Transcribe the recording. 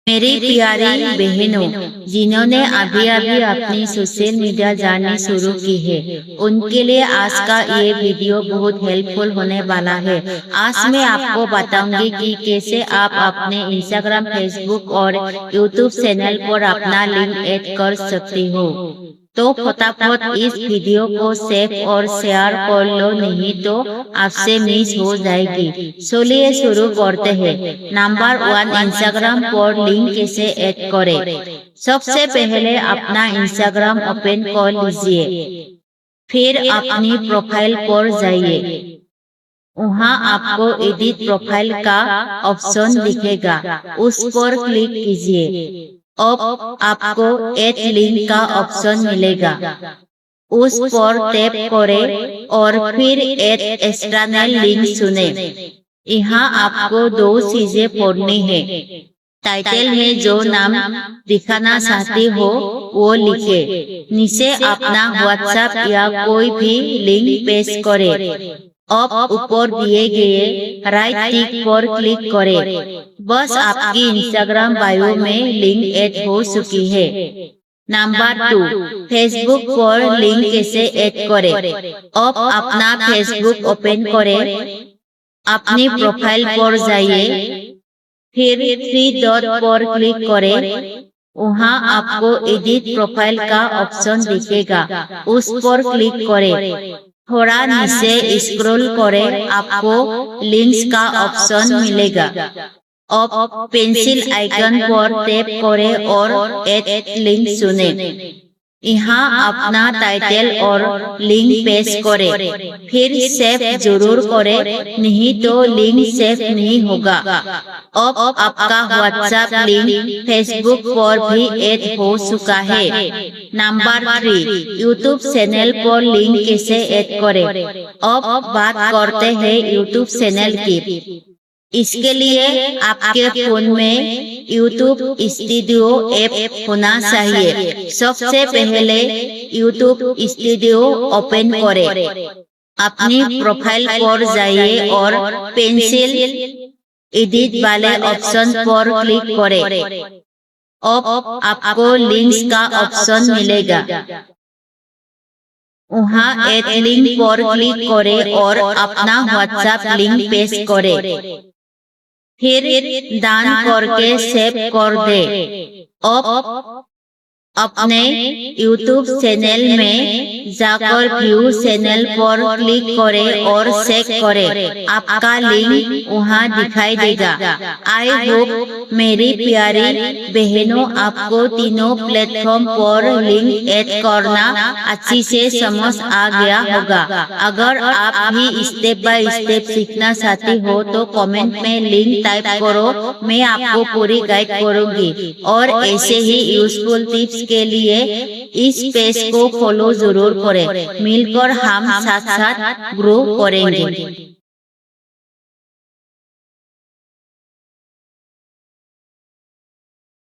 मेरी प्यारी बहनों, जिन्होंने अभी अभी अपनी सोशल मीडिया जर्नी शुरू की है, उनके लिए आज का ये वीडियो बहुत हेल्पफुल होने वाला है। आज मैं आपको बताऊंगी कि कैसे आप अपने इंस्टाग्राम, फेसबुक और यूट्यूब चैनल पर अपना लिंक ऐड कर सकते हो। तो फटाफट इस वीडियो को सेव और शेयर कर लो, नहीं तो आपसे मिस हो जाएगी। चलिए शुरू करते हैं। नंबर 1, इंस्टाग्राम पर लिंक कैसे ऐड करें। सबसे पहले अपना इंस्टाग्राम ओपन कर लीजिए, फिर अपनी प्रोफाइल पर जाइए। वहाँ आपको एडिट प्रोफाइल का ऑप्शन दिखेगा, उस पर क्लिक कीजिए। अब आपको ऐड लिंक का ऑप्शन मिलेगा, उस पर टैप करें और फिर ऐड एक्सटर्नल लिंक चुनें। यहाँ आपको दो चीजें पढ़नी है। टाइटल में जो नाम दिखाना चाहते हो वो लिखे, नीचे अपना व्हाट्सएप या कोई भी लिंक पेस्ट करें। अब ऊपर दिए गए राइट टिक पर क्लिक करें। बस आपकी इंस्टाग्राम बायो में लिंक ऐड हो चुकी है। नंबर 2, फेसबुक पर लिंक कैसे ऐड करें। अब अपना फेसबुक ओपन करें, अपनी प्रोफाइल पर जाइए, फिर 3 डॉट पर क्लिक करें। वहाँ आपको एडिट प्रोफाइल का ऑप्शन दिखेगा, उस पर क्लिक करें। थोड़ा नीचे स्क्रॉल करें, आपको लिंक्स का ऑप्शन मिलेगा। अब पेंसिल आइकन पर टैप करें और ऐड लिंक चुनें। यहाँ अपना टाइटल और लिंक पेस्ट करें, फिर सेव जरूर करें, नहीं तो लिंक सेव नहीं होगा। अब आपका व्हाट्सएप लिंक फेसबुक पर भी ऐड हो चुका है। नंबर 3, यूट्यूब चैनल पर लिंक कैसे ऐड करें। अब बात करते हैं यूट्यूब चैनल की। इसके लिए आपके फोन में यूट्यूब स्टूडियो ऐप होना चाहिए। सबसे पहले यूट्यूब स्टूडियो ओपन करें, अपनी प्रोफाइल पर जाइए और पेंसिल एडिट वाले ऑप्शन पर क्लिक करें। अब आपको लिंक्स का ऑप्शन मिलेगा, वहाँ ऐड लिंक पर क्लिक करें और अपना व्हाट्सएप लिंक पेस्ट करें, फिर दान करके सेव कर दे। अब अपने YouTube चैनल में जाकर व्यू चैनल पर क्लिक करें और चेक करें, आपका लिंक वहाँ दिखाई देगा। आई होप मेरी प्यारी बहनों, आपको तीनों प्लेटफॉर्म पर लिंक ऐड करना अच्छी से समझ आ गया होगा। अगर आप भी स्टेप बाय स्टेप सीखना चाहती हो तो कमेंट में लिंक टाइप करो, मैं आपको पूरी गाइड करूंगी। और ऐसे ही यूजफुल टिप्स के लिए इस पेज को फॉलो जरूर करें। मिलकर हम साथ साथ ग्रो करेंगे।